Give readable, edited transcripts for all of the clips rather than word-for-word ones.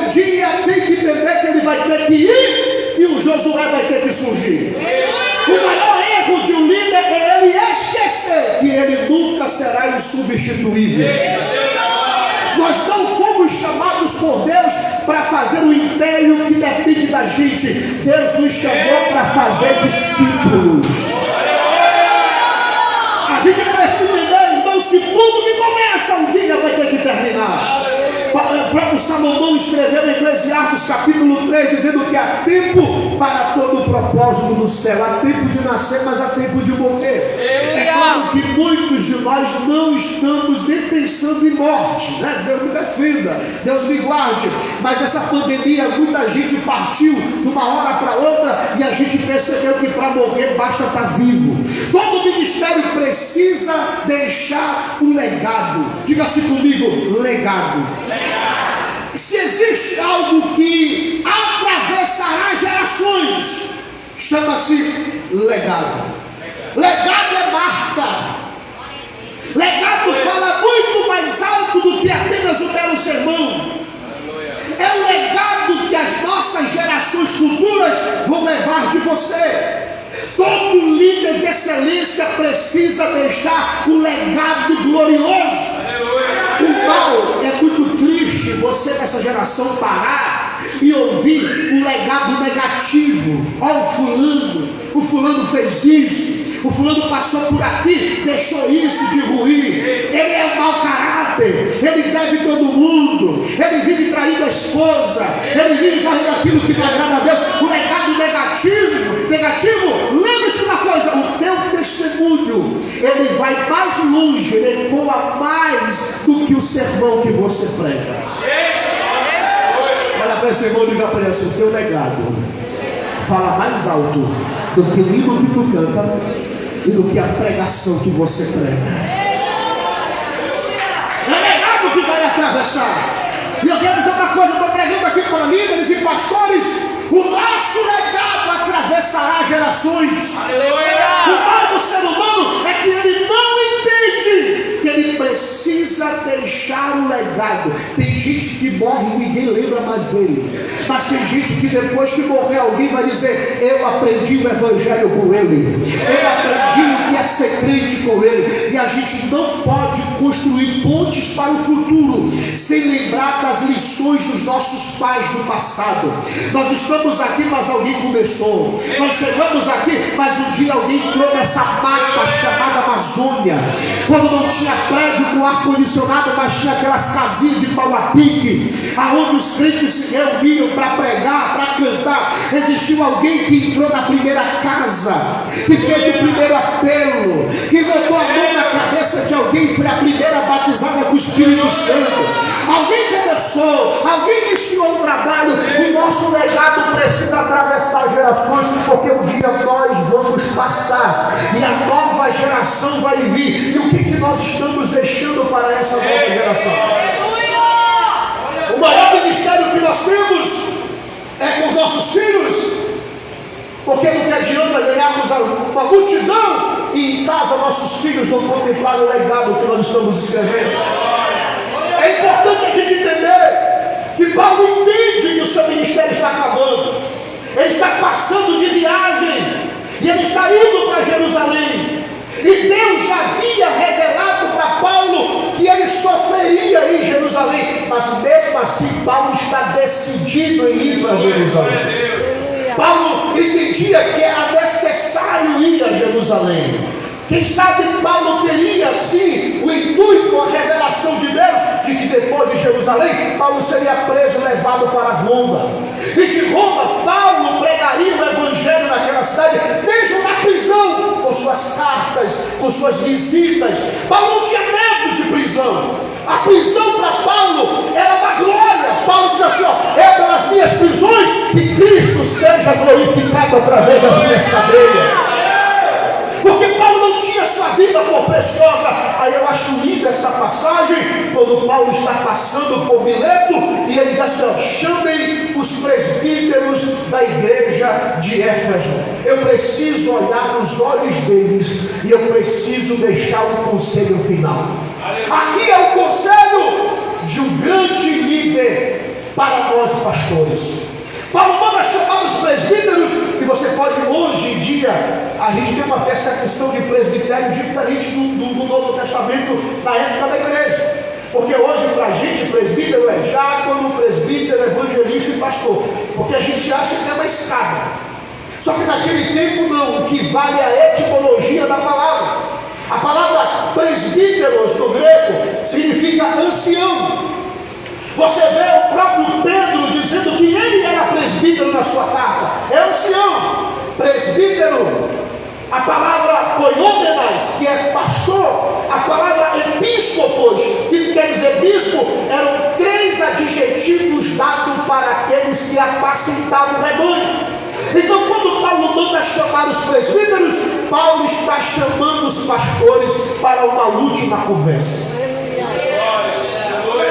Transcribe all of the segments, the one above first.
dia tem que entender que ele vai ter que ir e o Josué vai ter que surgir. O maior erro de um líder é ele esquecer que ele nunca será insubstituível. Nós não fomos chamados por Deus para fazer um império que depende da gente. Deus nos chamou para fazer discípulos. A gente precisa entender, irmãos, que tudo que começa um dia vai ter que terminar. O próprio Salomão escreveu em Eclesiastes capítulo 3, dizendo que há tempo para todo o propósito do céu. Há tempo de nascer, mas há tempo de morrer. É claro que muitos de nós não estamos nem pensando em morte, né? Deus me defenda, Deus me guarde. Mas essa pandemia, muita gente partiu de uma hora para outra e a gente percebeu que para morrer basta estar vivo. Todo ministério precisa deixar um legado. Diga-se comigo, legado. Se existe algo que atravessará gerações, chama-se legado. Legado é marca. Legado fala muito mais alto do que apenas um belo sermão. É o legado que as nossas gerações futuras vão levar de você. Todo líder de excelência precisa deixar um legado glorioso. O mal é muito triste você nessa geração parar e ouvir um legado negativo. Ó, o fulano fez isso, o fulano passou por aqui, deixou isso de ruim, ele é um mau caráter, ele deve todo mundo, ele vive traindo a esposa, ele vive fazendo aquilo que não agrada a Deus. O legado negativo, lembre-se uma coisa: o teu testemunho, ele vai mais longe, ele ecoa mais do que o sermão que você prega. Olha para esse irmão e diga para ele assim: o teu legado fala mais alto do que o hino que tu canta e do que a pregação que você prega. É legado que vai atravessar. E eu quero dizer uma coisa, eu estou pregando aqui para líderes e pastores: o nosso legado atravessará gerações. O mal do ser humano é que ele não entende que ele precisa deixar um legado. Tem gente que morre e ninguém lembra mais dele, mas tem gente que depois que morrer alguém vai dizer: eu aprendi o evangelho com ele, eu aprendi o que é ser crente com ele. E a gente não pode construir pontes para o futuro sem lembrar das lições dos nossos pais no passado. Nós estamos aqui, mas alguém começou. Nós chegamos aqui, mas um dia alguém entrou nessa mata chamada Amazônia, quando não tinha prédio com ar-condicionado, mas tinha aquelas casinhas de pau a pique, aonde os crentes se reuniam para pregar, para cantar. Existiu alguém que entrou na primeira casa, que fez o primeiro apelo, que botou a mão na cabeça de alguém e foi a primeira batizada com o Espírito Santo. Alguém começou, alguém iniciou um trabalho. O nosso legado precisa atravessar gerações, porque um dia nós vamos passar e a nova geração vai vir. E o que nós estamos deixando para essa nova geração? O maior ministério que nós temos é com os nossos filhos, porque não adianta ganharmos uma multidão e em casa nossos filhos não contemplarem o legado que nós estamos escrevendo. É importante a gente entender que Paulo entende que o seu ministério está acabando. Ele está passando de viagem e ele está indo para Jerusalém. E Deus já havia revelado para Paulo que ele sofreria em Jerusalém, mas mesmo assim Paulo está decidido em ir para Jerusalém. Paulo entendia que era necessário ir a Jerusalém. Quem sabe Paulo teria sim o intuito, a revelação de Deus, de que depois de Jerusalém, Paulo seria preso e levado para Roma. E de Roma, Paulo pregaria o evangelho naquela cidade, mesmo na prisão, com suas cartas, com suas visitas. Paulo não tinha medo de prisão. A prisão para Paulo era uma glória. Paulo diz assim: ó, é pelas minhas prisões que Cristo seja glorificado através das minhas cadeias. Porque Paulo não tinha sua vida por preciosa. Aí eu acho linda essa passagem, quando Paulo está passando por Mileto, e ele diz assim: ó, chamem os presbíteros da igreja de Éfeso. Eu preciso olhar nos olhos deles e eu preciso deixar um conselho final. Aqui é o conselho de um grande líder para nós pastores. Paulo manda chamar os presbíteros, e você pode, hoje em dia, a gente tem uma percepção de presbitério diferente do Novo Testamento na época da igreja. Porque hoje para a gente presbítero é diácono, presbítero, evangelista e pastor. Porque a gente acha que é uma escada. Só que naquele tempo não, o que vale é a etimologia da palavra. A palavra presbíteros no grego significa ancião. Você vê o próprio Pedro dizendo que ele era presbítero na sua carta. É ancião. Presbítero, a palavra poiômenas, que é pastor, a palavra episcopos, que quer dizer bispo, eram 3 adjetivos dados para aqueles que apacentavam o rebanho. Então, quando Paulo manda chamar os presbíteros, Paulo está chamando os pastores para uma última conversa.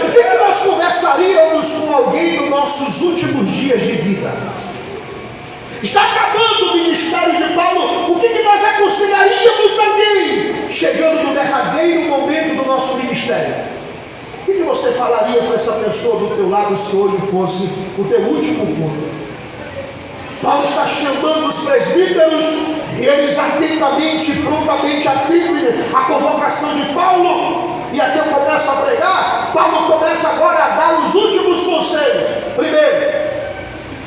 O que nós conversaríamos com alguém nos nossos últimos dias de vida? Está acabando o ministério de Paulo. O que nós aconselharíamos alguém chegando no derradeiro momento do nosso ministério? O que você falaria para essa pessoa do teu lado se hoje fosse o teu último culto? Paulo está chamando os presbíteros e eles atentamente, prontamente atendem a convocação de Paulo. E até eu começo a pregar, Paulo começa agora a dar os últimos conselhos. Primeiro,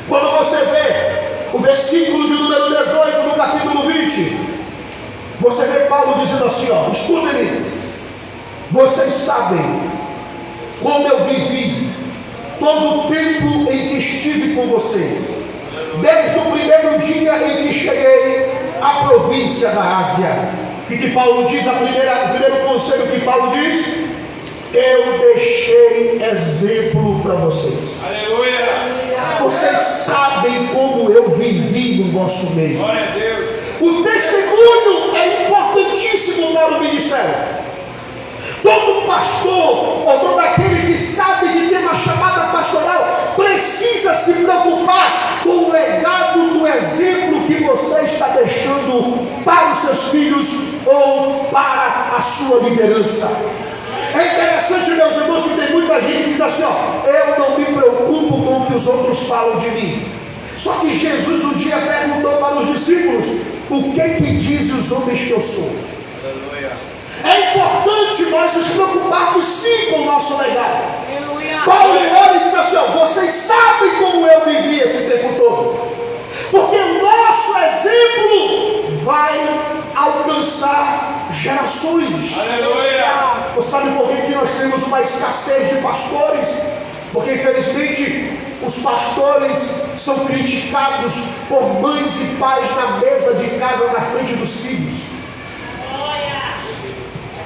quando você vê o versículo de número 18 no capítulo 20, você vê Paulo dizendo assim, ó, escutem-me, vocês sabem como eu vivi todo o tempo em que estive com vocês, desde o primeiro dia em que cheguei à província da Ásia. O que Paulo diz? O primeiro conselho que Paulo diz: eu deixei exemplo para vocês. Aleluia! Vocês sabem como eu vivi no vosso meio. Glória a Deus. O testemunho é importantíssimo para o ministério. Todo pastor, ou todo aquele que sabe que tem uma chamada pastoral, precisa se preocupar com o legado do exemplo que você está deixando para os seus filhos ou para a sua liderança. É interessante, meus irmãos, que tem muita gente que diz assim, ó, eu não me preocupo com o que os outros falam de mim. Só que Jesus um dia perguntou para os discípulos, o que dizem os homens que eu sou? É importante nós nos preocuparmos sim com o nosso legado. Paulo olha e diz assim, ó, vocês sabem como eu vivi esse tempo todo. Porque o nosso exemplo vai alcançar gerações. Aleluia! Você sabe por que nós temos uma escassez de pastores? Porque infelizmente os pastores são criticados por mães e pais na mesa de casa na frente dos filhos.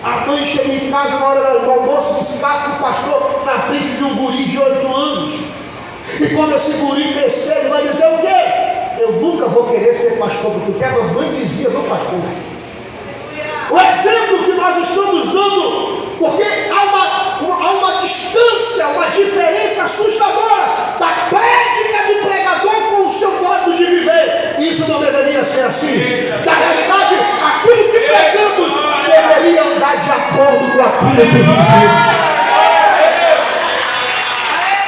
A mãe chega em casa na hora do almoço, descasca o pastor na frente de um guri de 8 anos. E quando esse guri crescer, ele vai dizer o quê? Eu nunca vou querer ser pastor, porque a mamãe dizia, meu pastor. O exemplo que nós estamos dando, porque há uma distância, uma diferença assustadora da prédica do pregador com o seu modo de viver. Isso não deveria ser assim. Na realidade, aquilo que pregamos deveria andar de acordo com aquilo que vivemos.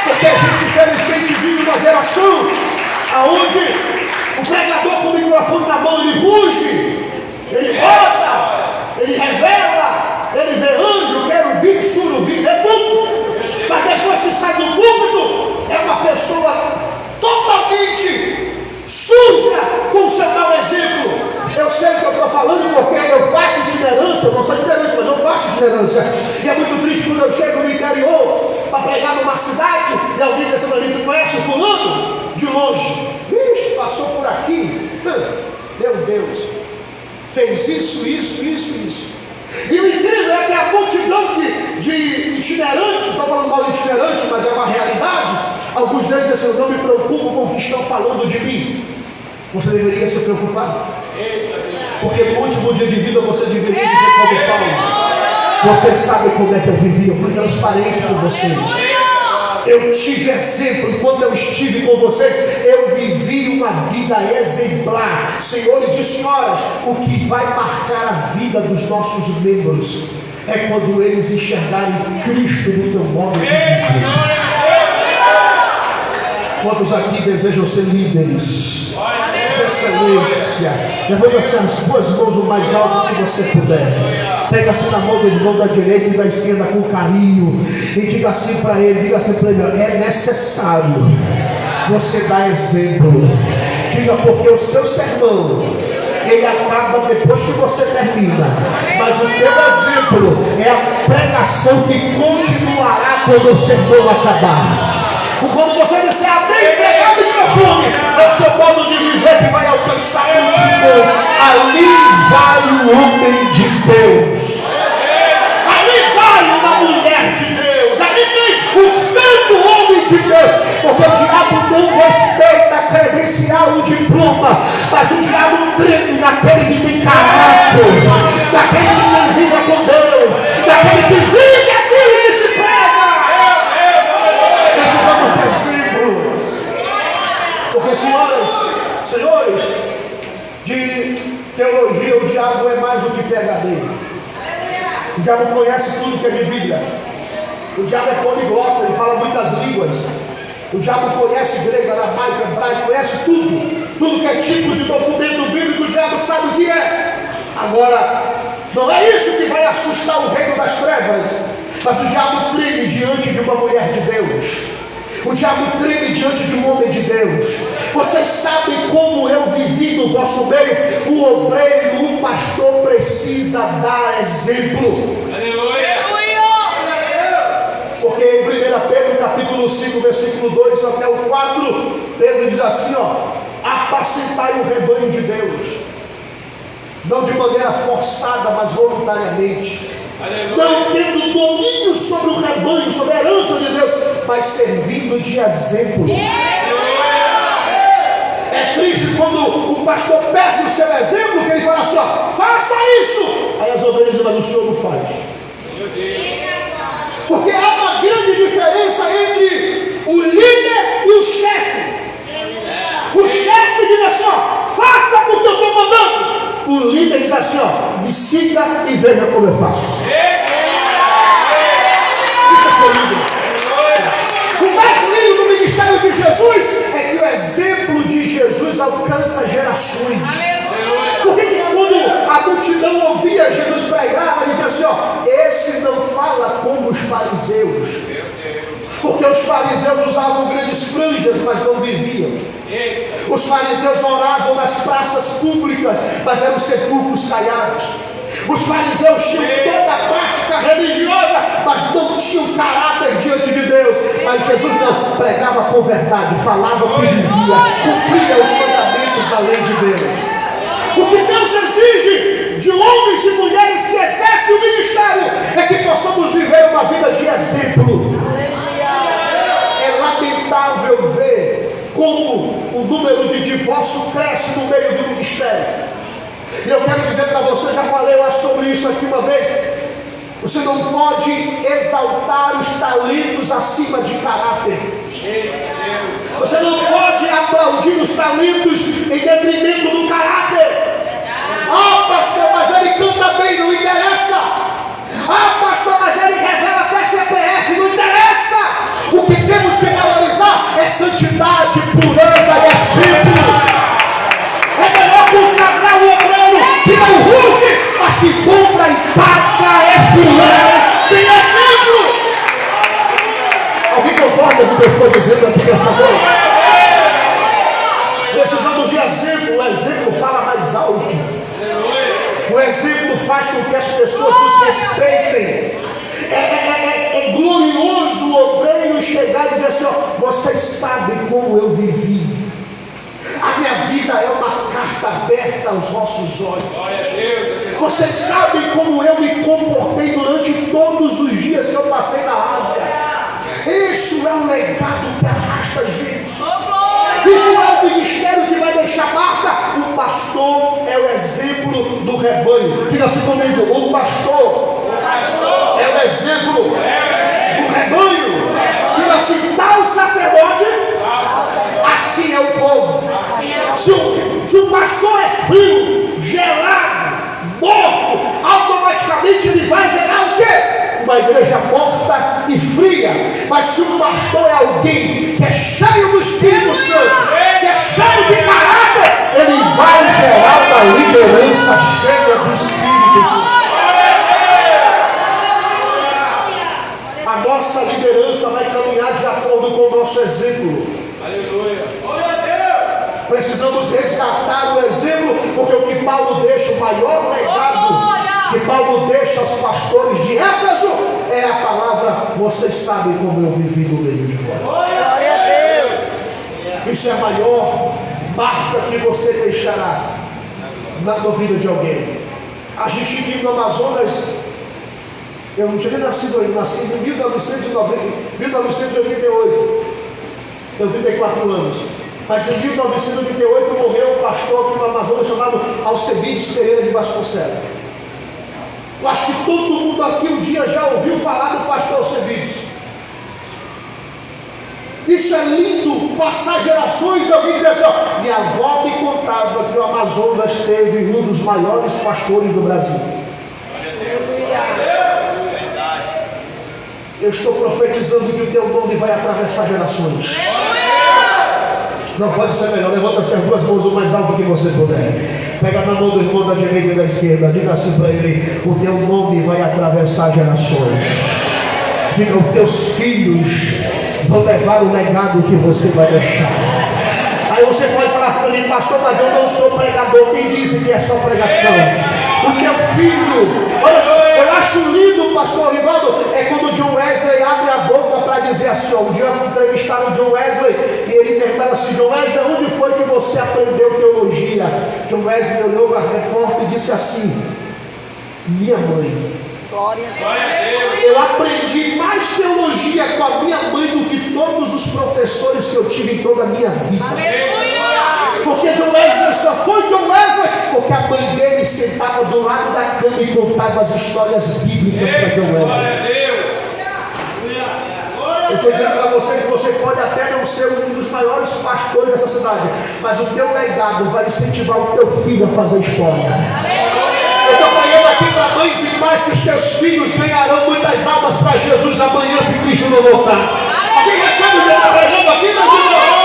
Porque a gente infelizmente vive uma geração onde o pregador com o microfone na mão, ele ruge, ele roda, ele revela, ele vê anjo, querubim, surubim, vê tudo. Mas depois que sai do púlpito, é uma pessoa totalmente suja com o seu mau exemplo. Eu sei o que eu estou falando porque eu faço itinerância, eu não sou itinerante, mas eu faço itinerância. E é muito triste quando eu chego no interior para pregar numa cidade e alguém diz assim para mim, tu conhece o fulano? De longe. Vixe, passou por aqui. Meu Deus. Fez isso. E o incrível é que a multidão de itinerantes, não estou falando mal de itinerante, mas é uma realidade. Alguns deles dizem assim, eu não me preocupo com o que estão falando de mim. Você deveria se preocupar. Porque no último dia de vida você deveria dizer como Paulo, você sabe como é que eu vivi, eu fui transparente com vocês. Eu tive exemplo, enquanto eu estive com vocês, eu vivi uma vida exemplar. Senhores e senhoras, o que vai marcar a vida dos nossos membros é quando eles enxergarem Cristo no teu modo de viver. Quantos aqui desejam ser líderes de excelência? Levanta as duas mãos o mais alto que você puder. Pega assim na mão do irmão da direita e da esquerda com carinho e diga assim para ele, é necessário você dar exemplo. Diga, porque o seu sermão ele acaba depois que você termina, mas o teu exemplo é a pregação que continuará quando o sermão acabar. Quando você disser amém, pregar o microfone, é o seu modo de viver que vai alcançar multidões. Ali vai o homem de Deus, ali vai uma mulher de Deus, ali vem o santo homem de Deus, porque o diabo não respeita a credencial, o diploma, mas o diabo treme naquele que tem caráter, naquele que tem vida com Deus, naquele que vive aquilo que se prega. Precisamos de exemplo, porque senhores, de teologia o diabo é mais do que PhD. O diabo conhece tudo que é de Bíblia. O diabo é poliglota, ele fala muitas línguas. O diabo conhece grego, aramaico, hebraico, conhece tudo que é tipo de documento bíblico, o diabo sabe o que é. Agora, não é isso que vai assustar o reino das trevas, mas o diabo treme diante de uma mulher de Deus. O diabo treme diante de um homem de Deus. Vocês sabem como eu vivi no vosso meio. O obreiro, o pastor precisa dar exemplo. Aleluia. Porque em 1 Pedro capítulo 5, versículo 2 até o 4, Pedro diz assim, apacentai o rebanho de Deus, não de maneira forçada, mas voluntariamente. Aleluia. Não tendo domínio sobre o rebanho, sobre a herança de Deus, mas servindo de exemplo. É triste quando o pastor perde o seu exemplo, que ele fala assim, faça isso. Aí as ovelhas dizem, mas o senhor não faz. Porque há uma grande diferença entre o líder e o chefe. O chefe diz assim, faça porque eu estou mandando. O líder diz assim, me siga e veja como eu faço. Isso é ser líder. O mais lindo do ministério de Jesus é que o exemplo de Jesus alcança gerações. Porque quando a multidão ouvia Jesus pregar, ela dizia assim, esse não fala como os fariseus. Porque os fariseus usavam grandes franjas, mas não viviam. Os fariseus oravam nas praças públicas, mas eram sepulcros caiados. Os fariseus tinham toda a prática religiosa, mas não tinham caráter diante de Deus. Mas Jesus não, pregava com verdade, falava o que vivia, cumpria os mandamentos da lei de Deus. O que Deus exige de homens e mulheres que exercem o ministério é que possamos viver uma vida de exemplo. É lamentável ver como o número de divórcio cresce no meio do ministério. E eu quero dizer para você, já falei sobre isso aqui uma vez, você não pode exaltar os talentos acima de caráter. Você não pode aplaudir os talentos em detrimento do caráter. Pastor, mas ele canta bem, não interessa. Pastor, mas ele revela até CPF, não interessa. O que temos que valorizar é santidade, pureza e exemplo. É melhor consagrar o obreiro que não ruge, mas que compra e paga, é fulano, tem exemplo. Alguém concorda com o que eu estou dizendo aqui nessa noite? Precisamos de exemplo. O exemplo fala mais alto. O exemplo faz com que as pessoas nos respeitem. É glorioso o obreiro chegar e dizer assim, vocês sabem como eu vivi. A minha vida é uma carta aberta aos vossos olhos. Vocês sabem como eu me comportei durante todos os dias que eu passei na Ásia. Isso é um legado que arrasta gente. Isso é o ministério que vai deixar marca. O pastor é o exemplo do rebanho. Diga assim comigo, o pastor é o exemplo do rebanho. Diga assim, tal sacerdote, assim é o povo. Se o pastor é frio, gelado, morto, automaticamente ele vai gerar o quê? Uma igreja morta e fria. Mas se o pastor é alguém que é cheio do Espírito liderança cheia do Espírito Santo. A nossa liderança vai caminhar de acordo com o nosso exemplo. Aleluia. Precisamos resgatar o exemplo, porque o que Paulo deixa, o maior legado que Paulo deixa aos pastores de Éfeso é a palavra: vocês sabem como eu vivi no meio de vós. Glória a Deus. Isso é a maior marca que você deixará na vida de alguém. A gente vive no Amazonas. Eu não tinha nem nascido ainda, nasci em 1988. Tenho 34 anos. Mas em 1988 morreu um pastor aqui no Amazonas chamado Alcebiades Pereira de Vasconcelos. Eu acho que todo mundo aqui um dia já ouviu falar do pastor Alcebiades. Isso é lindo, passar gerações e alguém dizer assim: ó, minha avó me contava que o Amazonas teve um dos maiores pastores do Brasil. Eu estou profetizando que o teu nome vai atravessar gerações. Não pode ser melhor. Levanta as duas mãos o mais alto que você puder. Pega na mão do irmão da direita e da esquerda. Diga assim para ele: o teu nome vai atravessar gerações. Diga: os teus filhos vão levar o legado que você vai deixar. Aí você pode falar assim para mim: pastor, mas eu não sou pregador. Quem disse que é só pregação? O teu filho. Olha, eu acho lindo, pastor Rivaldo, é quando o John Wesley abre a boca para dizer assim: ó, um dia entrevistaram o John Wesley e ele perguntaram assim: John Wesley, onde foi que você aprendeu teologia? John Wesley olhou para a repórter e disse assim: minha mãe. Glória a Deus. Eu aprendi mais teologia com a minha mãe do que todos os professores que eu tive em toda a minha vida. Porque John Wesley só foi John Wesley porque a mãe dele sentava do lado da cama e contava as histórias bíblicas para John Wesley. Eu estou dizendo para você que você pode até não ser um dos maiores pastores dessa cidade, mas o teu legado vai incentivar o teu filho a fazer história. Eu estou pregando aqui para mães e pais que os teus filhos ganharão muitas almas para Jesus amanhã, se Cristo não voltar. Alguém recebe o que eu estou pregando aqui, meus irmãos?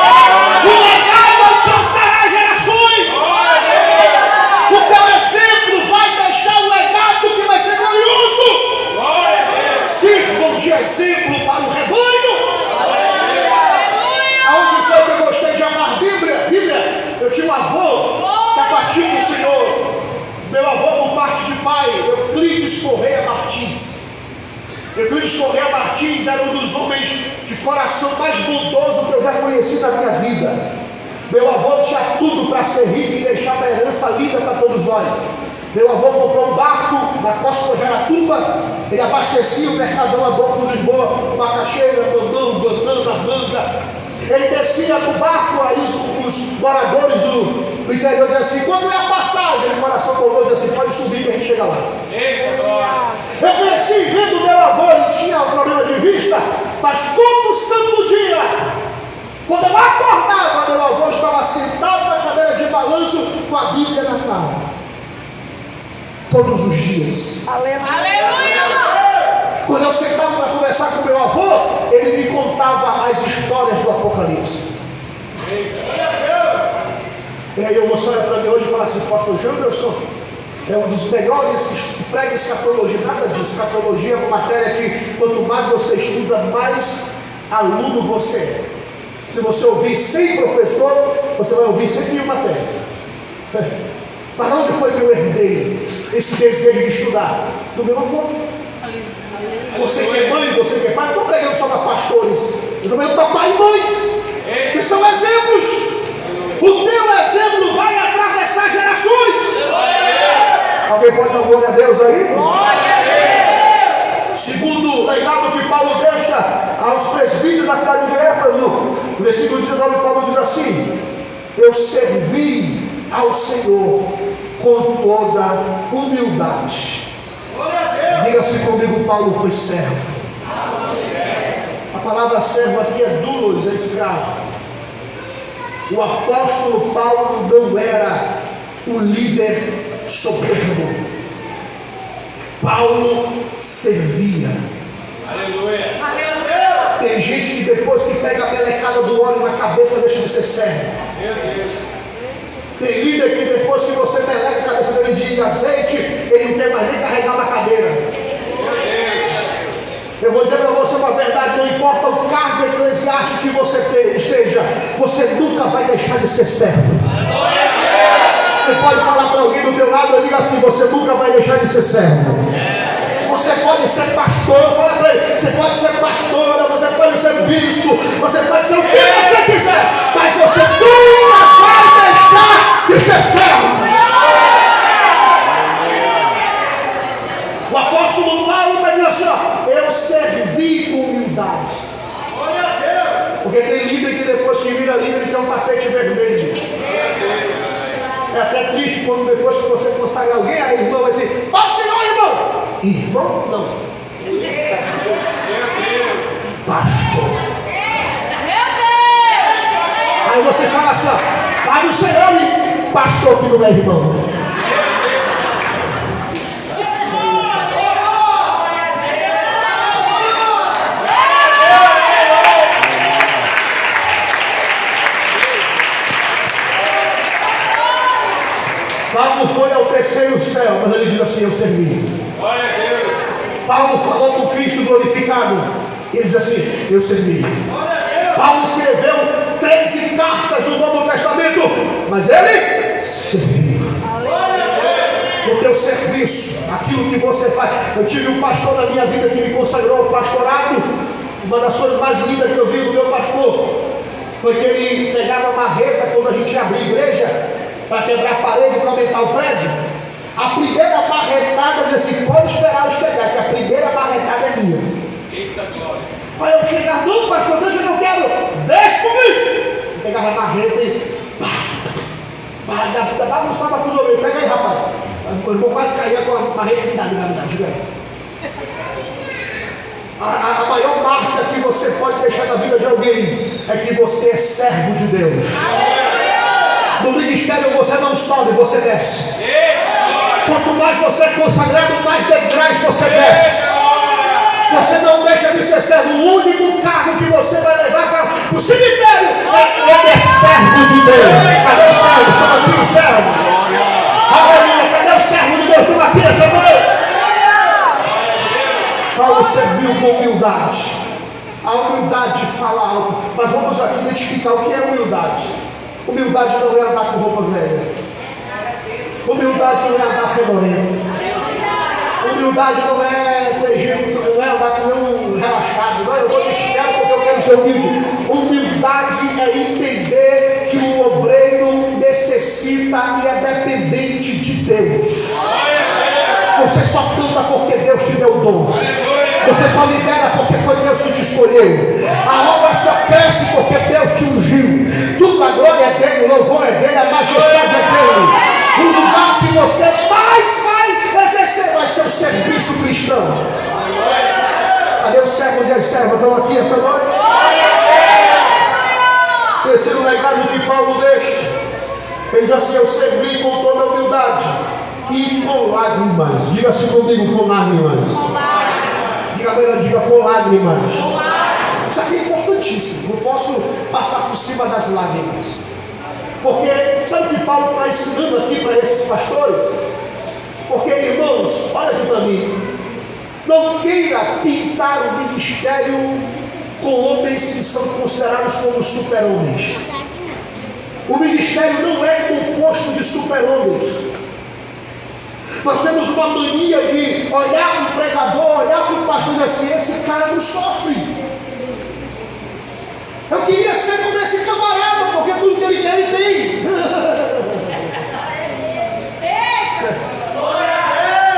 O legado alcançará gerações. O teu exemplo vai deixar um legado que vai ser glorioso. Sirvam de exemplo para o rebanho. Aonde foi que eu gostei de amar Bíblia? Eu tinha um avô que é partido do Senhor. Meu avô, por parte de pai, Euclides Correia Martins. Euclides Correia Martins era um dos homens de coração mais bondoso que eu já conheci na minha vida. Meu avô tinha tudo para ser rico e deixar uma herança linda para todos nós. Meu avô comprou um barco na Costa do Jaratuba. Ele abastecia o mercadão Adolfo Lisboa, macaxeira, mamão, banana, manga. Ele descia para o barco, aí os moradores do interior diziam assim: quando é a passagem? O coração colou e dizia assim: pode subir que a gente chega lá. Eu cresci vendo meu avô, ele tinha um problema de vista, mas todo santo dia, quando eu acordava, meu avô estava sentado na cadeira de balanço com a Bíblia na mão. Todos os dias. Aleluia. Quando eu sentava para conversar com meu avô, ele me contava as histórias do Apocalipse. E aí eu moço olha para mim hoje e fala assim: pastor Janderson é um dos melhores que prega escatologia. Nada disso. Escatologia é uma matéria que quanto mais você estuda, mais aluno você é. Se você ouvir 100 professor, você vai ouvir 101 matérias. Mas onde foi que eu herdei esse desejo de estudar? Do meu avô. Você que é mãe, você que é pai, não estou pregando só para pastores, eu estou pregando para pai e mães, que são exemplos. O teu exemplo vai atravessar gerações. Alguém pode dar glória a Deus aí? Segundo legado que Paulo deixa aos presbíteros da cidade de Éfeso, no versículo 19, Paulo diz assim: eu servi ao Senhor com toda humildade. Diga-se comigo: Paulo foi servo. A palavra servo aqui é doulos, é escravo. O apóstolo Paulo não era o líder soberbo. Paulo servia. Aleluia. Tem gente que depois que pega a melecada do óleo na cabeça deixa de ser servo. Tem líder que depois que você pelega a cabeça dele de azeite, ele não quer mais nem carregar uma cadeira. Eu vou dizer para você uma verdade, não importa o cargo eclesiástico que você esteja, você nunca vai deixar de ser servo. Você pode falar para alguém do teu lado, eu digo assim, você nunca vai deixar de ser servo. Você pode ser pastor, fala para ele, você pode ser pastora, você pode ser bispo, você pode ser o que você quiser, mas você nunca vai deixar de ser servo. O apóstolo Paulo está dizendo assim, ó, eu servi com humildade. Porque tem líder que depois que vira líder, ele tem um tapete vermelho. É até triste quando depois que você consagra alguém, a irmã vai dizer, pode Senhor, irmão. Irmão, não. Pastor. Aí você fala assim, ó, Pai do Senhor e pastor que não é irmão. Paulo foi ao terceiro céu, mas ele diz assim, eu servi. Glória a Deus. Paulo falou com Cristo glorificado, e ele diz assim, eu servi. Paulo escreveu 13 cartas no Novo Testamento, mas ele serviu. No teu serviço, aquilo que você faz. Eu tive um pastor na minha vida que me consagrou ao pastorado. Uma das coisas mais lindas que eu vi do meu pastor foi que ele pegava a marreta quando a gente ia abrir igreja para quebrar a parede, para aumentar o prédio. A primeira marretada diz assim, pode esperar eu chegar, que a primeira marretada é minha. Eita glória. Aí eu chegar, não pastor, deixa que eu quero, deixa comigo. Eu pegava a marreta e bagunçava com os ouvidos, pega aí rapaz. Eu vou quase cair com a marreta, me dá, diga aí. A maior marca que você pode deixar na vida de alguém é que você é servo de Deus. No ministério você não sobe, você desce. Quanto mais você é consagrado, mais degraus você desce. Você não deixa de ser servo. O único cargo que você vai levar para o cemitério ele é servo de Deus. Cadê o servo? Chama aqui os servos. Aleluia. Cadê o servo de Deus? Chama aqui essa noite. Paulo serviu com humildade. A humildade fala algo. Mas vamos aqui identificar o que é humildade. Humildade não é andar com roupa velha. Humildade não é andar fedorento. Humildade não é ter jeito, não é andar com um relaxado. Não, eu vou me xingar porque eu quero ser humilde. Humildade é entender que o obreiro necessita e é dependente de Deus. Você só canta porque Deus te deu o dom. Você só lidera porque foi Deus que te escolheu. A obra só cresce porque Deus te ungiu. Tudo a glória é dele, o louvor é dele, a majestade é dele. O lugar que você mais vai exercer vai ser o serviço cristão. Cadê os servos e as servas? Estão aqui essa noite? Terceiro legado que Paulo deixa. Ele diz assim, eu servi com toda humildade e com lágrimas. Diga assim comigo, com lágrimas. Diga com lágrimas. Isso aqui é importantíssimo. Não posso passar por cima das lágrimas. Porque sabe o que Paulo está ensinando aqui para esses pastores? Porque, irmãos, olha aqui para mim. Não queira pintar o ministério com homens que são considerados como super-homens. O ministério não é composto de super-homens. Nós temos uma mania de olhar para o pregador, olhar para o pastor e dizer assim, esse cara não sofre. Eu queria ser como esse camarada, porque tudo que ele quer, ele tem.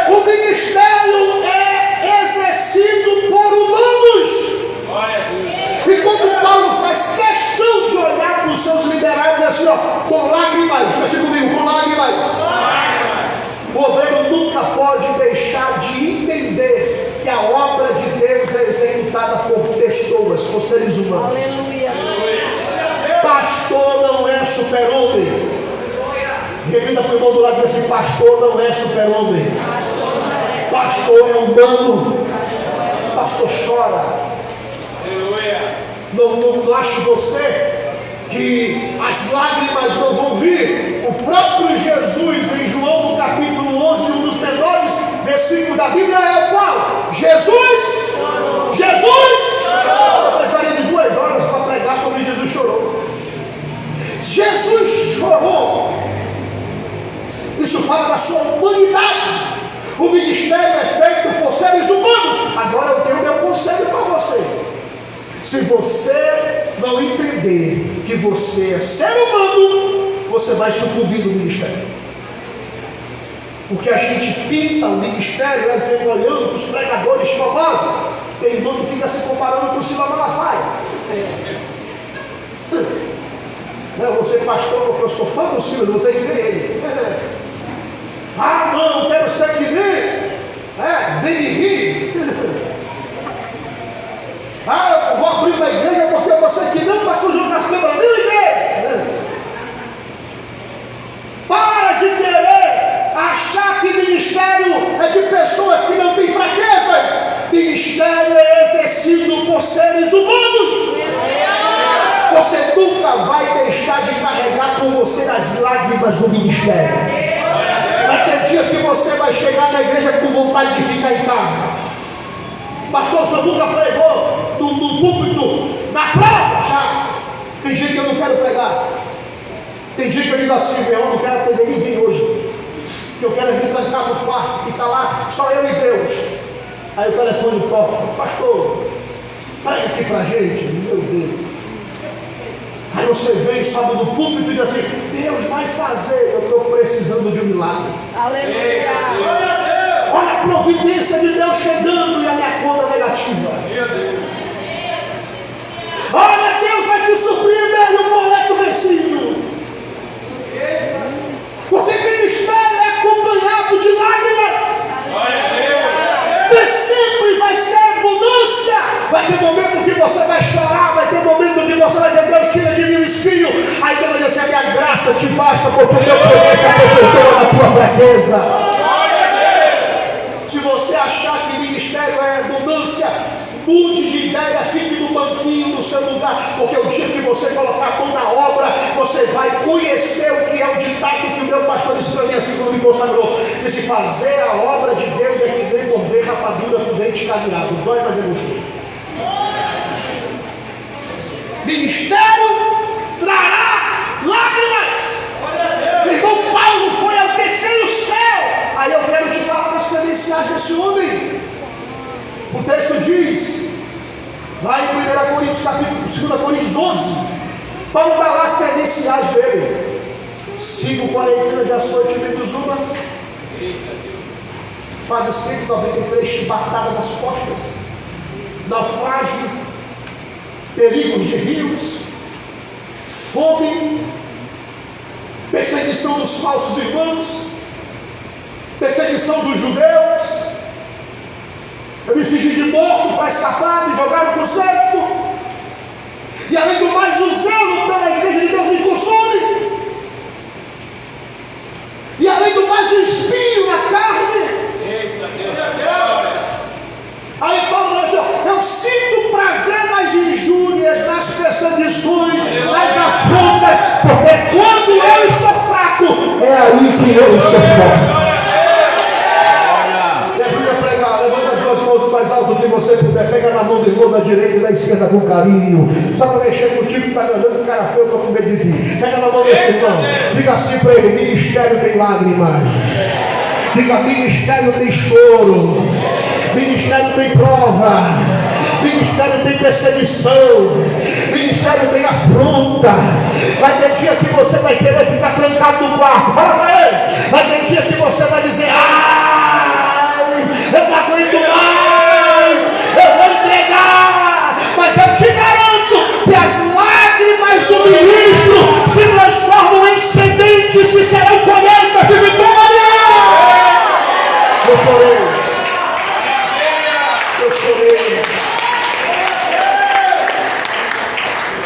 O ministério é exercido por humanos. E quando Paulo faz questão de olhar para os seus liderados, é assim, ó, com lágrimas. Diga assim comigo, com lágrimas. O obreiro nunca pode deixar de entender que a obra de Deus é executada por pessoas, por seres humanos. Aleluia. Pastor não é super-homem. Repita para o irmão do lado e diz assim, pastor não é super-homem. Pastor é humano. Pastor chora. Não ache você que as lágrimas não vão vir. O próprio Jesus, em João no capítulo 11, um dos menores versículos da Bíblia é o qual? Jesus chorou. Eu precisaria de 2 horas para pregar sobre Jesus chorou. Jesus chorou. Isso fala da sua humanidade. O ministério é feito por seres humanos. Agora eu tenho meu conselho para você. Se você não entender que você é ser humano, você vai sucumbir no ministério. Porque a gente pinta o ministério, exemplo, olhando para os pregadores famosos. Tem irmão que fica se comparando com o Silvio Malafaia. Você pastor, porque eu sou fã do Silvio, você que nem ele. Ah, não, quero ser que nem Benigni. Ah, eu vou abrir uma igreja porque eu vou ser que não, pastor João das Câmaras, nem igreja. Para de querer achar que ministério é de pessoas que não têm fraquezas. Ministério é exercido por seres humanos. Você nunca vai deixar de carregar com você as lágrimas do ministério. Vai ter dia que você vai chegar na igreja com vontade de ficar em casa. Pastor, o senhor nunca pregou no púlpito, na prova? Já. Tem dia que eu não quero pregar. Tem dia que eu digo assim, meu irmão, não quero atender ninguém hoje. Que eu quero me trancar no quarto, ficar lá, só eu e Deus. Aí o telefone toca. Pastor, prega aqui pra gente. Meu Deus. Aí você vem, sobe no púlpito e diz assim, Deus vai fazer. Eu estou precisando de um milagre. Aleluia. Olha a providência de Deus chegando e a minha conta negativa. Olha, Deus vai te surpreender e o boleto vencido. Porque ministério é acompanhado de lágrimas. Nem sempre vai ser abundância. Vai ter momento que você vai chorar, vai ter momento que você vai dizer, Deus tira de mim o espinho. Aí Deus vai dizer, a minha graça te basta, porque o meu poder se aperfeiçoa na tua fraqueza. Se você achar que ministério é abundância, mude de ideia, fique no banquinho no seu lugar, porque o dia que você colocar a mão na obra, você vai conhecer o que é o ditado que o meu pastor disse para mim assim quando me consagrou. Disse, fazer a obra de Deus é que nem morder rapadura com dente caminhado, dói, mas é gostoso. Ministério trará lágrimas. Meu irmão Paulo foi ao terceiro céu. Aí eu quero te falar das credenciais desse homem. O texto diz, lá em 1 Coríntios, capítulo 2 Coríntios 11, Paulo dá lá as credenciais dele. 5 quarentenas de açoite menos uma, quase 193 chibatadas nas costas, naufrágio, perigos de rios, fome, perseguição dos falsos irmãos, perseguição dos judeus. Eu me fingi de morto para escapar, me jogaram para o cesto. E além do mais, o zelo pela igreja de Deus me consome. E além do mais, o espinho na carne. Aí Paulo diz, eu sinto prazer nas injúrias, nas perseguições, nas afrontas, porque quando eu estou fraco, é aí que eu estou forte. Mais alto que você puder, pega na mão do irmão da direita e da esquerda com carinho. Só para mexer contigo que está me olhando, cara feio, estou com medo de ti. Pega na mão desse irmão, diga assim para ele: ministério tem lágrimas. Diga: ministério tem choro. Ministério tem prova. Ministério tem perseguição. Ministério tem afronta. Vai ter dia que você vai querer ficar trancado no quarto. Fala para ele. Vai ter dia que você vai dizer: eu não aguento mais, eu vou entregar. Mas eu te garanto que as lágrimas do ministro se transformam em sementes que serão colheitas de vitória. Eu chorei.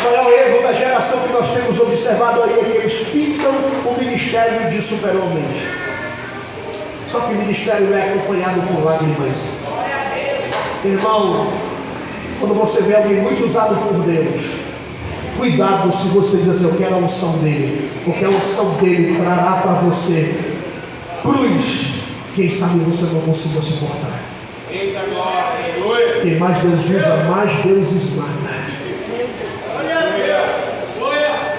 Qual é o erro da geração que nós temos observado aí? É que eles pintam o ministério de super-homens. Só que o ministério é acompanhado por lágrimas. Irmão, quando você vê alguém muito usado por Deus, Cuidado se você diz assim, eu quero a unção dele, porque a unção dele trará para você cruz. Quem sabe você não consiga suportar. Eita glória, aleluia. Quem mais Deus usa, mais Deus esmaga.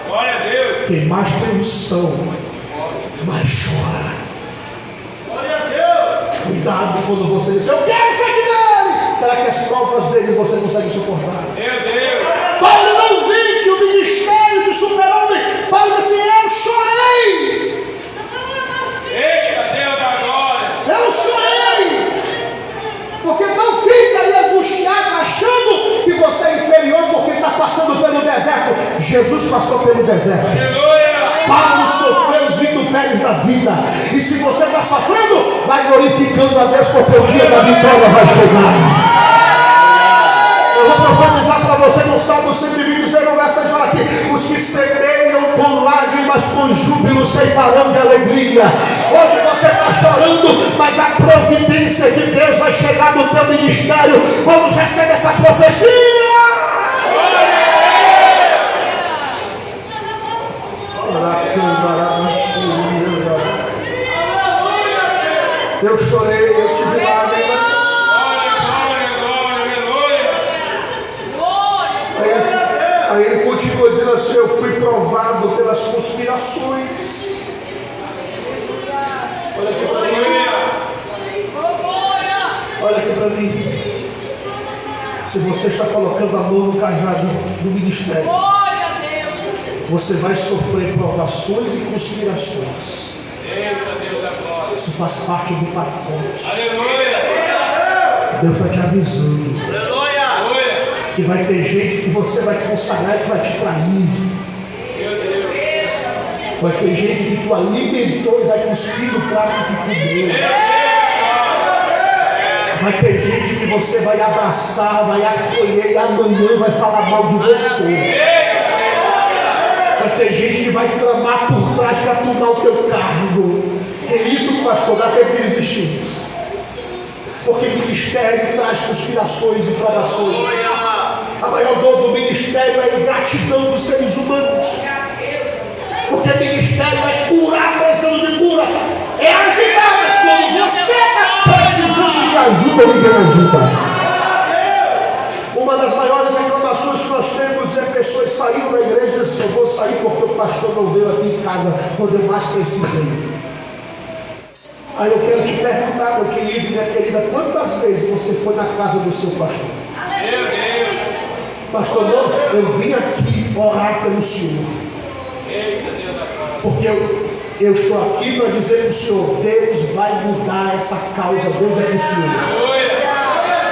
Glória a Deus. Quem mais tem unção, mais chora. Glória a Deus. Cuidado quando você diz, eu quero isso aqui dele. Será que as provas dele você consegue suportar? Meu Deus. Paulo não vende o ministério de super-homem. Paulo disse, eu chorei. Eita Deus da glória. Eu chorei. Porque não fica aí angustiado achando que você é inferior porque está passando pelo deserto. Jesus passou pelo deserto. Aleluia. Paulo sofreu os vitupérios da vida. E se você está sofrendo, vai glorificando a Deus, porque o dia da vitória vai chegar. Eu vou profetizar para você no Salmo 126, no verso 6, fala aqui: os que semeiam com lágrimas, com júbilo, ceifarão de alegria. Hoje você está chorando, mas a providência de Deus vai chegar no teu ministério. Vamos receber essa profecia. Eu chorei, eu tive lágrimas. Aí ele continua dizendo assim: eu fui provado pelas conspirações. Olha aqui para mim. Olha aqui para mim. Se você está colocando a mão no cajado do ministério, você vai sofrer provações e conspirações. Isso faz parte do pacote. Deus está te avisando que vai ter gente que você vai consagrar que vai te trair. Vai ter gente que tu alimentou e vai cuspir no prato que comeu. Vai ter gente que você vai abraçar, vai acolher e amanhã vai falar mal de você. Vai ter gente que vai tramar por trás para tomar o teu cargo. Que isso, pastor, dá tempo de existir. Porque o ministério traz conspirações e provações. A maior dor do ministério é a ingratidão dos seres humanos. Porque ministério é curar precisando de cura. É ajudar, mas quando você está precisando de ajuda, ninguém ajuda. Uma das maiores reclamações que nós temos é pessoas saíram da igreja e dizem assim: eu vou sair porque o pastor não veio aqui em casa quando eu mais precisei. Aí eu quero te perguntar, meu querido, minha querida, quantas vezes você foi na casa do seu pastor? Meu Deus. Pastor, não, eu vim aqui orar pelo Senhor. Eita Deus da glória. Porque eu estou aqui para dizer para o Senhor: Deus vai mudar essa causa, Deus é com o Senhor.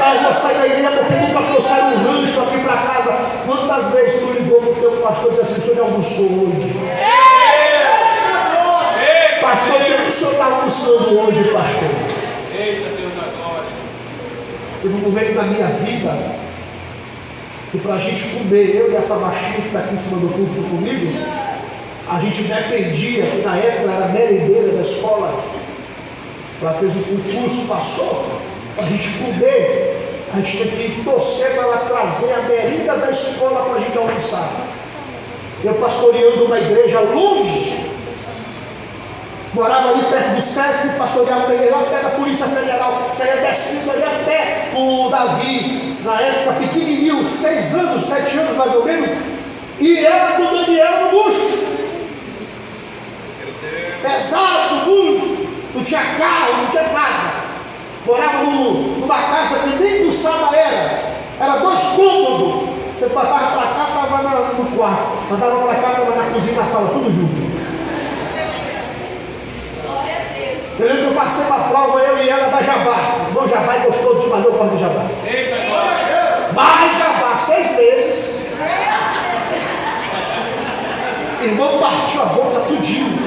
Ah, eu vou sair da igreja porque nunca trouxeram um rancho aqui para casa. Quantas vezes tu ligou para o teu pastor e disse assim: o senhor já almoçou hoje? Pastor, o que o senhor está almoçando hoje, pastor? Eita Deus da glória. Teve um momento na minha vida que para a gente comer, eu e essa baixinha que está aqui em cima do púlpito comigo, a gente dependia, que na época ela era merendeira da escola, ela fez o concurso, passou, para a gente comer, a gente tinha que torcer para ela trazer a merenda da escola para a gente almoçar. Eu pastoreando uma igreja longe, morava ali perto do SESC, pastoreava uma igreja lá perto da Polícia Federal, saía descendo ali a pé com o Davi, na época pequenininho, 6 anos, 7 anos mais ou menos, e ela com o Daniel no bucho. Pesado no bucho, não tinha carro, não tinha nada. Morava numa casa que nem do Saba era 2 cômodos. Você passava para cá, estava no quarto, mandava para cá, estava na cozinha, na sala, tudo junto. Eu lembro que eu passei uma prova, eu e ela, da Jabá. O irmão Jabá é gostoso demais, eu gosto de Jabá. Mas Jabá, 6 meses. Irmão partiu a boca tudinho.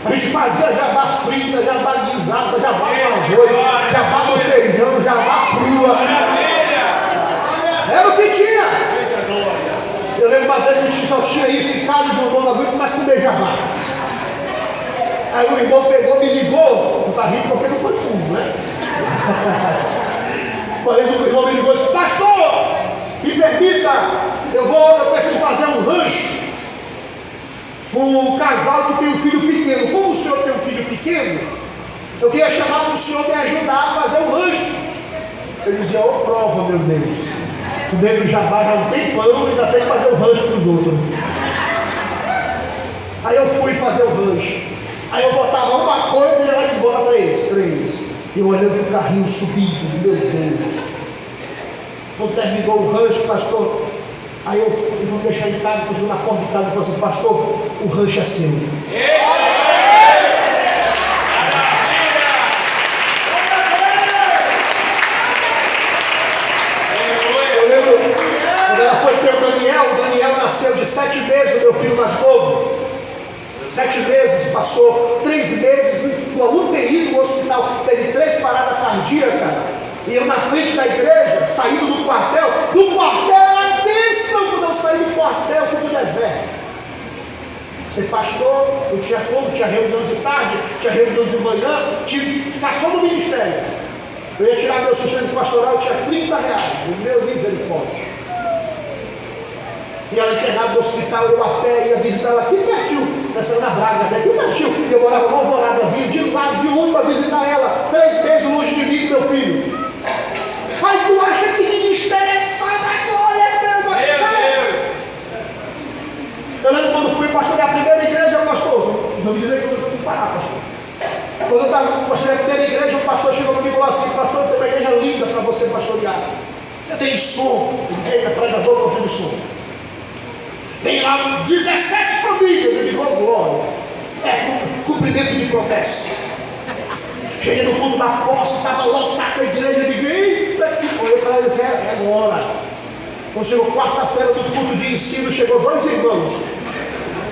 A gente fazia jabá frita, jabá guisada, jabá com arroz, jabá no feijão, jabá crua. Era o que tinha. Eu lembro uma vez que a gente só tinha isso em casa de um irmão, não aguento mais comer jabá. Aí o irmão pegou, me ligou, não está rindo porque não foi tudo, né? Uma vez o irmão me ligou e disse: pastor, me permita eu preciso fazer um rancho com um casal que tem um filho pequeno. Como o senhor tem um filho pequeno, eu queria chamar para o senhor me ajudar a fazer o rancho. Ele dizia: ô prova, meu Deus, o nego já vai há um tempão e ainda tem que fazer o rancho para os outros. Aí eu fui fazer o rancho. Aí eu botava uma coisa e ela disse: bota três. E eu olhando o carrinho subindo, meu Deus. Quando terminou o rancho, pastor, aí eu vou deixar em casa, eu cheguei na porta de casa e falei assim: pastor, o rancho é seu. Eu lembro, quando ela foi ter o Daniel nasceu de 7 meses, o meu filho mais novo. 7 meses, passou 3 meses numa UTI no hospital, teve 3 paradas cardíacas, e eu na frente da igreja, saindo do quartel era bênção. Quando eu saí do quartel, eu fui para o deserto. Ser pastor, não tinha como, tinha reunião de tarde, tinha reunião de manhã, tive que ficar só no ministério. Eu ia tirar meu sustento pastoral, tinha R$30, o meu misericórdia. E ela internada no hospital, eu a pé, ia visitar ela aqui pertinho, nessa na Braga, aqui pertinho. Eu morava no Alvorada, vinha de lá, de onde para visitar ela, 3 meses longe de mim, meu filho. Aí tu acha que ministério é sábado, glória a Deus. Meu Deus. Eu lembro quando fui pastorear a primeira igreja, pastor, não me dizer que eu tenho que parar, pastor. Quando eu estava pastoreando a primeira igreja, o pastor chegou para mim e falou assim: pastor, tem uma igreja linda para você pastorear. Tem som, eita, pregador com aquele som. Tem lá 17 famílias. Eu digo: oh, glória, é cumprimento de promessas. Cheguei no culto da posse, estava lotado a igreja, eu digo: eita, que olhei para eles, é agora. Quando chegou quarta-feira do culto de ensino, chegou 2 irmãos.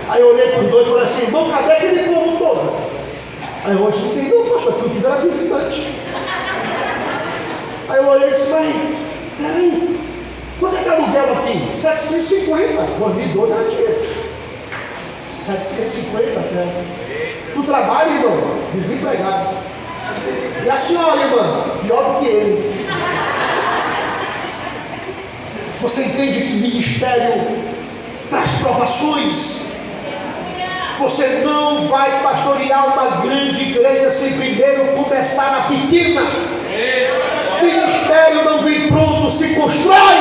Aí eu olhei para os 2 e falei assim: irmão, cadê aquele povo todo? Aí eu disse: não tem não, pastor, tudo era visitante. Aí eu olhei e disse: mas, peraí, quanto é que é aluguel aqui? 750, 2012 era dinheiro. 750, né? Tu trabalha, irmão? Desempregado. E a senhora, irmã? Pior do que ele. Você entende que ministério traz provações? Você não vai pastorear uma grande igreja sem primeiro começar na pequena. Ministério não vem pronto, se constrói.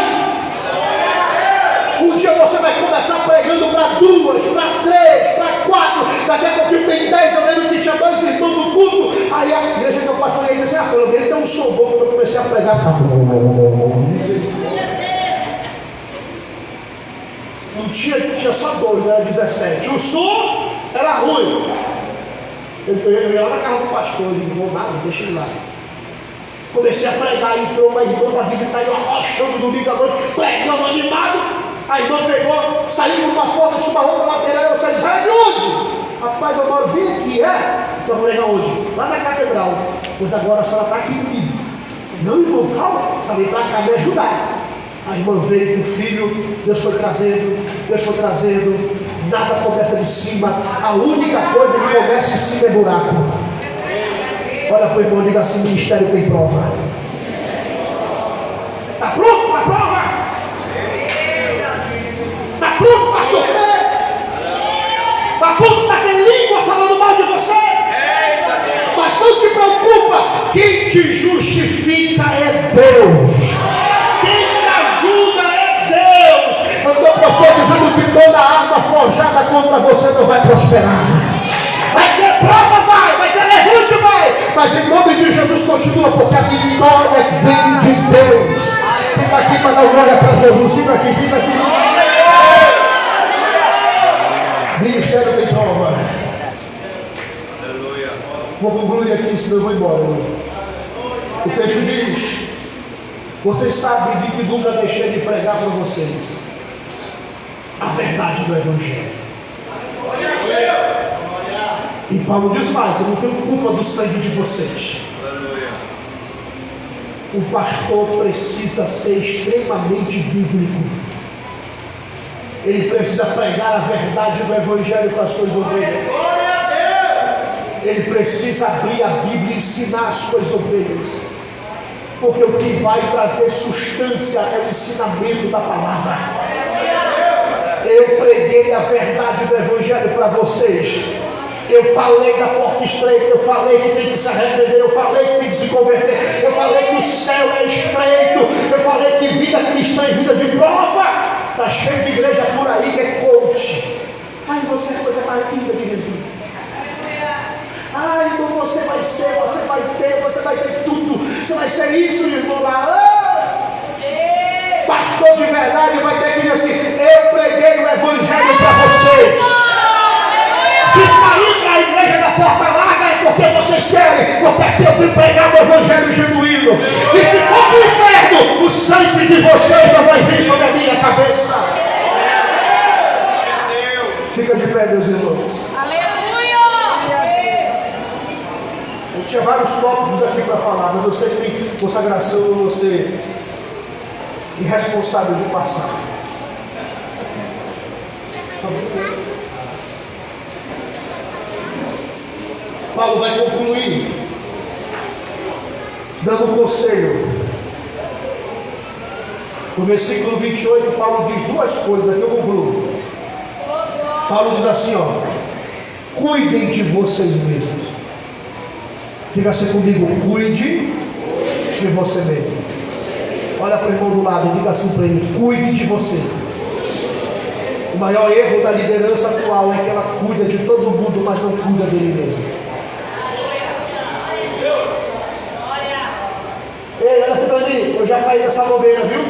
Um dia você vai começar pregando para 2, para 3, para 4. Daqui a pouquinho tem 10. Eu lembro que tinha 2 irmãos no culto. Aí a igreja que eu pastorei disse assim: pelo menos tem um som bom. Quando eu comecei a pregar, não tinha só 2, não era 17. O som era ruim. Eu ia lá na casa do pastor, eu não vou nada, deixa ele lá. Comecei a pregar, entrou uma irmã para visitar, eu arrochando domingo à noite, pregando animado. A irmã pegou, saiu numa porta, tinha uma outra lateral, eu saí: sai de onde? Rapaz, eu moro, vim aqui, é? Você vai pregar onde? Lá na catedral. Pois agora a senhora está aqui comigo. Não, irmão, calma, você veio para cá me ajudar. A irmã veio com o filho, Deus foi trazendo, nada começa de cima, a única coisa que começa em cima é buraco. Olha para o irmão e diga assim: ministério tem prova. Está pronto para a prova? Está pronto para sofrer? Está pronto para ter língua falando mal de você? Mas não te preocupa, quem te justifica é Deus. Quem te ajuda é Deus. Eu estou profetizando que toda arma forjada contra você não vai prosperar. Vai ter prova, vai ter levante, vai. Mas em nome de Jesus continua, porque a vitória vem de Deus. Fica aqui para dar glória para Jesus. Fica aqui. Ministério tem prova. Aleluia. Vou concluir aqui, senão eu vou embora. O texto diz: vocês sabem de que nunca deixei de pregar para vocês a verdade do Evangelho. E Paulo diz mais: eu não tenho culpa do sangue de vocês. O pastor precisa ser extremamente bíblico. Ele precisa pregar a verdade do Evangelho para as suas ovelhas. Ele precisa abrir a Bíblia e ensinar as suas ovelhas. Porque o que vai trazer substância é o ensinamento da palavra. Eu preguei a verdade do Evangelho para vocês. Eu falei da porta estreita, eu falei que tem que se arrepender, eu falei que tem que se converter, eu falei que o céu é estreito, eu falei que vida cristã é vida de prova. Está cheio de igreja por aí que é coach. Ai, você é a coisa mais linda de Jesus. Ai, irmão, você vai ser, você vai ter tudo. Você vai ser isso, irmão, lá. Pastor de verdade vai ter que dizer assim: eu preguei o Evangelho para vocês. Se sair para a igreja da porta larga é porque vocês querem, porque aqui eu tenho pregado o Evangelho genuíno. E se for para o inferno, o sangue de vocês não vai vir sobre a minha cabeça. Fica de pé, meus irmãos. Aleluia! Eu tinha vários tópicos aqui para falar, mas eu sei que consagração eu vou ser irresponsável de passar. Só um Paulo vai concluir dando um conselho. No versículo 28, Paulo diz duas coisas, aqui eu concluo. Paulo diz assim, ó: cuidem de vocês mesmos. Diga assim comigo: cuide de você mesmo. Olha para o irmão do lado e diga assim para ele: cuide de você. O maior erro da liderança atual é que ela cuida de todo mundo, mas não cuida dele mesmo. Ei, olha aqui para mim, eu já caí nessa bobeira, viu?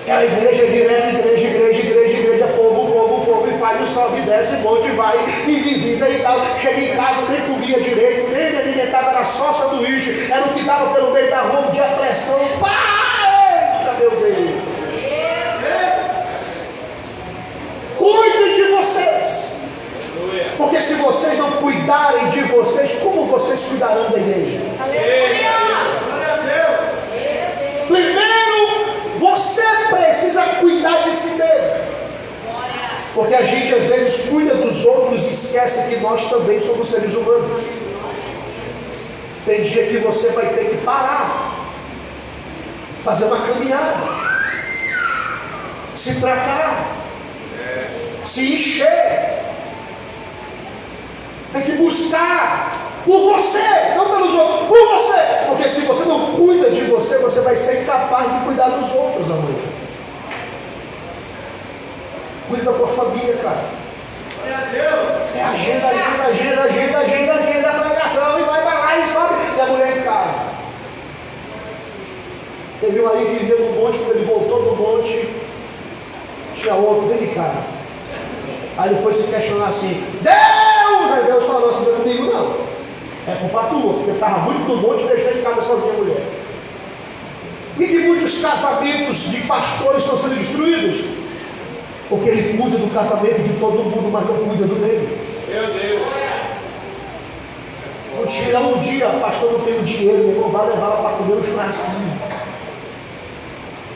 Aquela igreja direto, igreja, povo, e faz o sobe, desce, monte, vai, e visita e tal. Chega em casa, nem comia direito, nem me alimentava, era só sanduíche, era o que dava pelo meio da rua, de pressão. Pá! Eita, meu Deus! Cuide de vocês, porque se vocês não cuidarem de vocês, como vocês cuidarão da igreja? Primeiro, você precisa cuidar de si mesmo. Porque a gente às vezes cuida dos outros e esquece que nós também somos seres humanos. Tem dia que você vai ter que parar, fazer uma caminhada, se tratar, se encher. Tem que buscar por você, não pelos outros, por você. Porque se você não cuida de você, você vai ser incapaz de cuidar dos outros amanhã. Cuida da tua família, cara. É agenda, pregação, e vai para lá e sobe, e a mulher em casa. Teve um aí que vivia no monte, quando ele voltou do monte, tinha outro dentro de casa. Aí ele foi se questionar assim: Deus! Aí Deus falou assim: não é comigo não, é culpa tua, porque estava muito no monte e deixou em casa sozinha a mulher. E que muitos casamentos de pastores estão sendo destruídos porque ele cuida do casamento de todo mundo, mas não cuida do dele. Meu Deus! Não tira um dia, pastor, não tenho dinheiro, meu irmão, vai levar ela para comer um churrasquinho,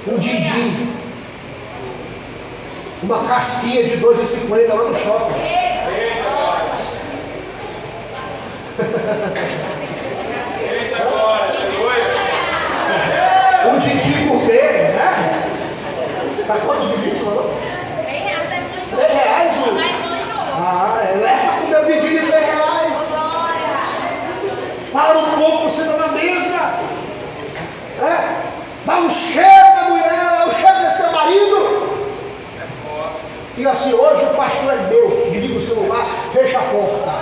um din-din, uma casquinha de R$2,50 lá no shopping. Eita glória! Um din-din gourmet, né? Tá quanto din-din, falou? R$3 o... Ah, leva para comer o din-din de R$3. Para um pouco, você está na mesa. Dá um cheiro da mulher, é o cheiro desse teu marido. E assim, hoje o pastor é meu. Desliga o celular, fecha a porta.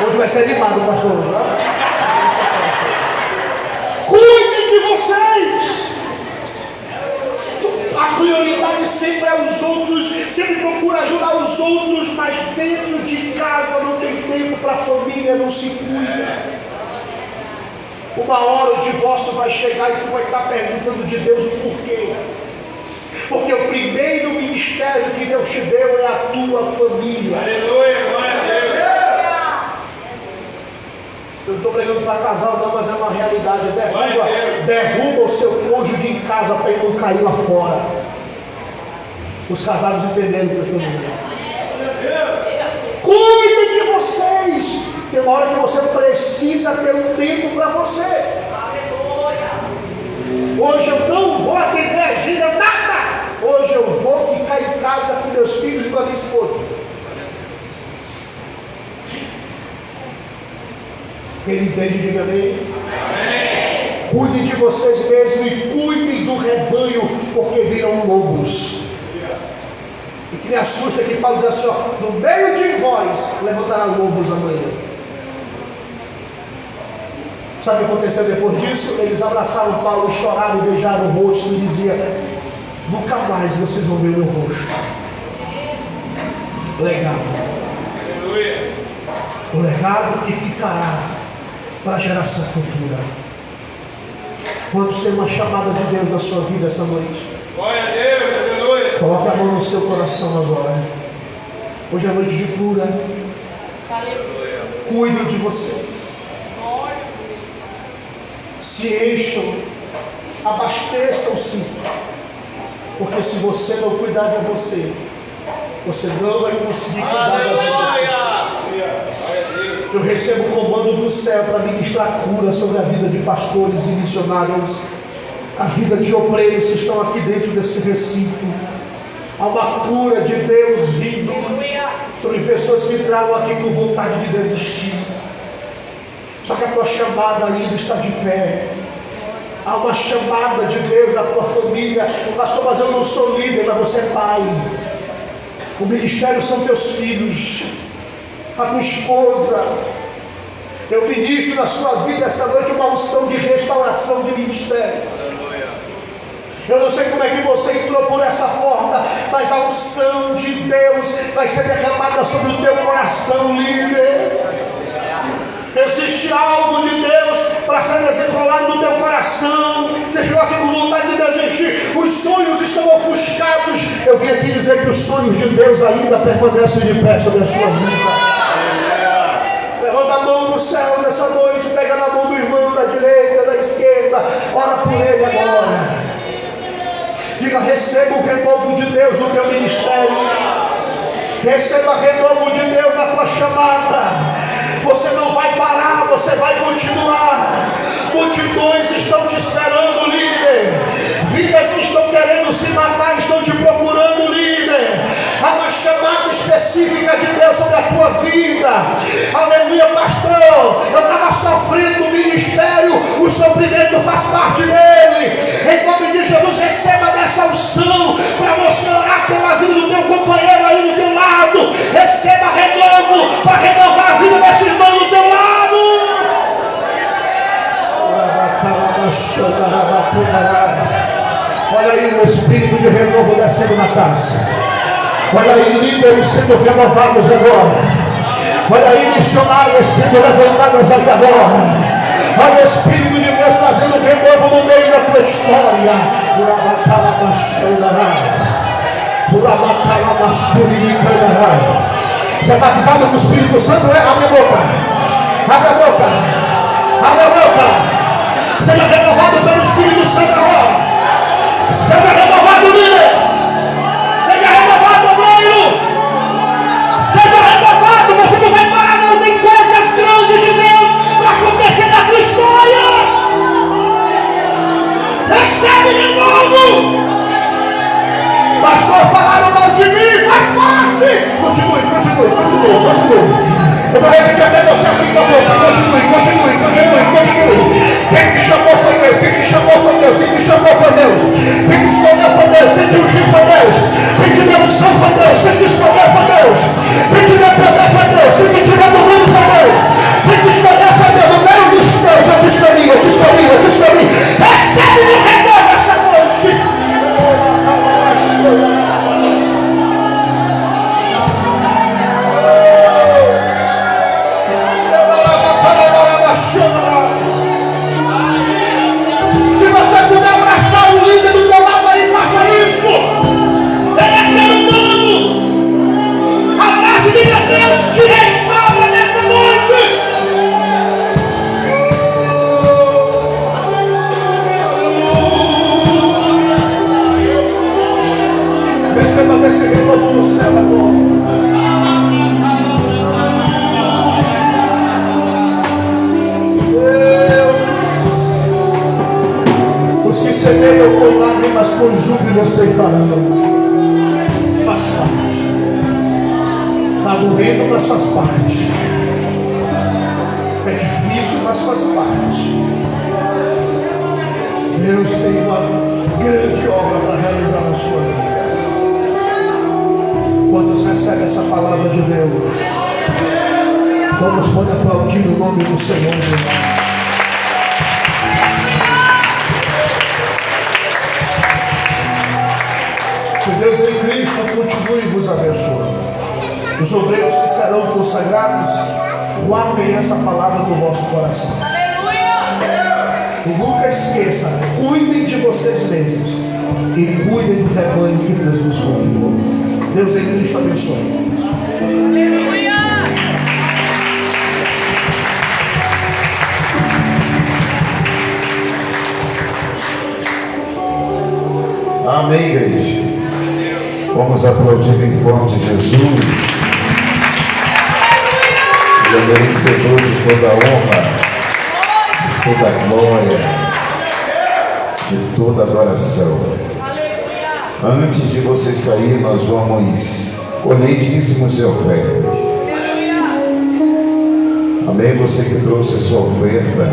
Hoje vai ser animado o pastor. Cuide de vocês. A prioridade sempre é os outros. Sempre procura ajudar os outros, mas dentro de casa não tem tempo para a família, não se cuida. Uma hora o divórcio vai chegar e tu vai estar perguntando de Deus o porquê. Porque o primeiro ministério que Deus te deu é a tua família. Aleluia, glória a Deus. Eu não estou pregando para casal não, mas é uma realidade. Derruba o seu cônjuge em casa para ele não cair lá fora. Os casados entenderam o que eu estou dizendo. Cuide de vocês. Tem uma hora que você precisa ter um tempo para você. Hoje eu não vou atender a gira, nada. Hoje eu vou ficar em casa com meus filhos e com a minha esposa. Quem entende, diga amém. Amém. Cuidem de vocês mesmos e cuidem do rebanho, porque virão lobos. E que me assusta que Paulo diz assim, ó, no meio de vós levantará lobos amanhã. Sabe o que aconteceu depois disso? Eles abraçaram Paulo e choraram e beijaram o rosto e diziam, nunca mais vocês vão ver o meu rosto. Legado. Aleluia. O legado que ficará para a geração futura. Quantos têm uma chamada de Deus na sua vida essa noite? Glória a Deus, aleluia. Coloque a mão no seu coração agora. Hoje é noite de cura. Cuidem de vocês. Se encham, abasteçam-se. Porque se você não cuidar de você, você não vai conseguir cuidar das outras pessoas. Eu recebo o comando do céu para ministrar cura sobre a vida de pastores e missionários, a vida de obreiros que estão aqui dentro desse recinto. Há uma cura de Deus vindo sobre pessoas que entraram aqui com vontade de desistir. Só que a tua chamada ainda está de pé. Há uma chamada de Deus na tua família. Pastor, mas eu não sou líder, mas você é pai. O ministério são teus filhos, a tua esposa. Eu ministro na sua vida essa noite uma unção de restauração de ministério. Eu não sei como é que você entrou por essa porta, mas a unção de Deus vai ser derramada sobre o teu coração, líder. Existe algo de Deus para ser desenrolado no teu coração. Você chegou aqui com vontade de desistir. Os sonhos estão ofuscados. Eu vim aqui dizer que os sonhos de Deus ainda permanecem de pé sobre a sua vida. Levanta a mão nos céus essa noite. Pega na mão do irmão da direita, da esquerda. Ora por ele agora. Diga, receba o renovo de Deus no teu ministério. Receba renovo de Deus na tua chamada. Você não vai parar, você vai continuar. Multidões estão te esperando, líder. Vidas que estão querendo se matar estão te procurando, líder. Há uma chamada específica de Deus sobre a tua vida. Aleluia, pastor. Eu estava sofrendo no ministério, o sofrimento faz parte dele. Em nome de Jesus, receba dessa unção para você orar pela vida do teu companheiro aí do teu lado. Receba renovo para renovar a vida desse irmão do teu lado. Olha aí o espírito de renovo descendo na casa. Olha aí líderes sendo renovados agora. Olha aí missionários sendo levantados aí agora. Olha o Espírito de Deus trazendo renovo no meio da tua história. Você é batizado com o Espírito Santo? É? Abre a boca. Abre a boca. Abre a boca. Seja renovado pelo Espírito Santo agora. Seja renovado, líder. Seja renovado, obreiro. Seja renovado. Você não vai parar, não. Tem coisas grandes de Deus para acontecer na tua história. Recebe de novo. Pastor, falaram mal de mim, faz parte. Continue. Eu vou repetir até você aqui com a boca. Continue. Quem te chamou foi Deus. Quem te escolheu foi Deus. Quem te ungiu foi Deus. Quem te deu unção foi Deus. Quem te escolheu foi Deus. Quem te deu poder foi Deus. Quem te tirou do mundo foi Deus. Quem te escolheu foi Deus. No meio dos teus eu te escolhi. Recebe meu renovo essa noite. Se você puder abraçar o líder do teu lado aí, faça isso. Ele é ser humano. Abraça e diga: Deus te restaura nessa noite. Receba desse renovo no céu agora. Os que lágrimas com júbilo ceifarão. Faz parte. Está doendo, mas faz parte. É difícil, mas faz parte. Deus tem uma grande obra para realizar na sua vida. Quantos recebem essa palavra de Deus? Vamos pode aplaudir o nome do Senhor Jesus. Que Deus em Cristo continue vos abençoando. Os obreiros que serão consagrados, guardem essa palavra no vosso coração. E nunca esqueça, cuidem de vocês mesmos e cuidem do rebanho que Deus vos confiou. Deus em Cristo abençoe. Amém, igreja. Vamos aplaudir bem forte Jesus. Ele é merecedor de toda a honra, de toda a glória, de toda a adoração. Antes de você sair, nós vamos colher dízimos e ofertas. Amém? Você que trouxe a sua oferta,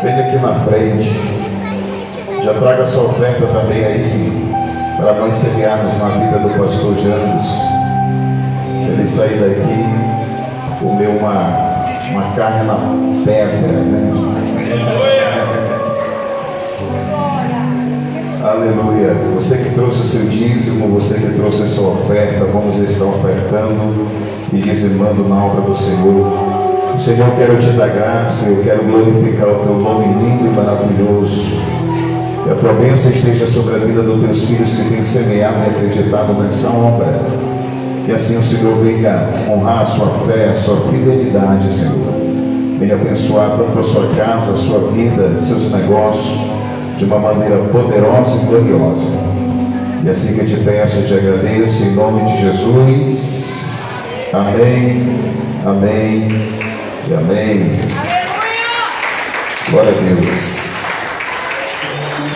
venha aqui na frente. Já traga a sua oferta também aí, para nós semearmos na vida do pastor Jandos. Ele sair daqui, comeu uma carne na pedra, né? Aleluia. Você que trouxe o seu dízimo, você que trouxe a sua oferta, vamos estar ofertando e dizimando na obra do Senhor. Senhor, eu quero te dar graça, eu quero glorificar o teu nome lindo e maravilhoso. Que a tua bênção esteja sobre a vida dos teus filhos que têm semeado e acreditado nessa obra. Que assim o Senhor venha honrar a sua fé, a sua fidelidade, Senhor. Venha abençoar tanto a sua casa, a sua vida, seus negócios, de uma maneira poderosa e gloriosa. E assim que eu te peço, eu te agradeço em nome de Jesus. Amém, amém e amém. Glória a Deus.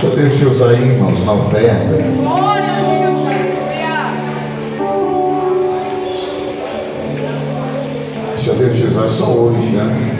Deixa Deus te usar aí, irmãos, na oferta. Deixa Deus te usar só hoje, né?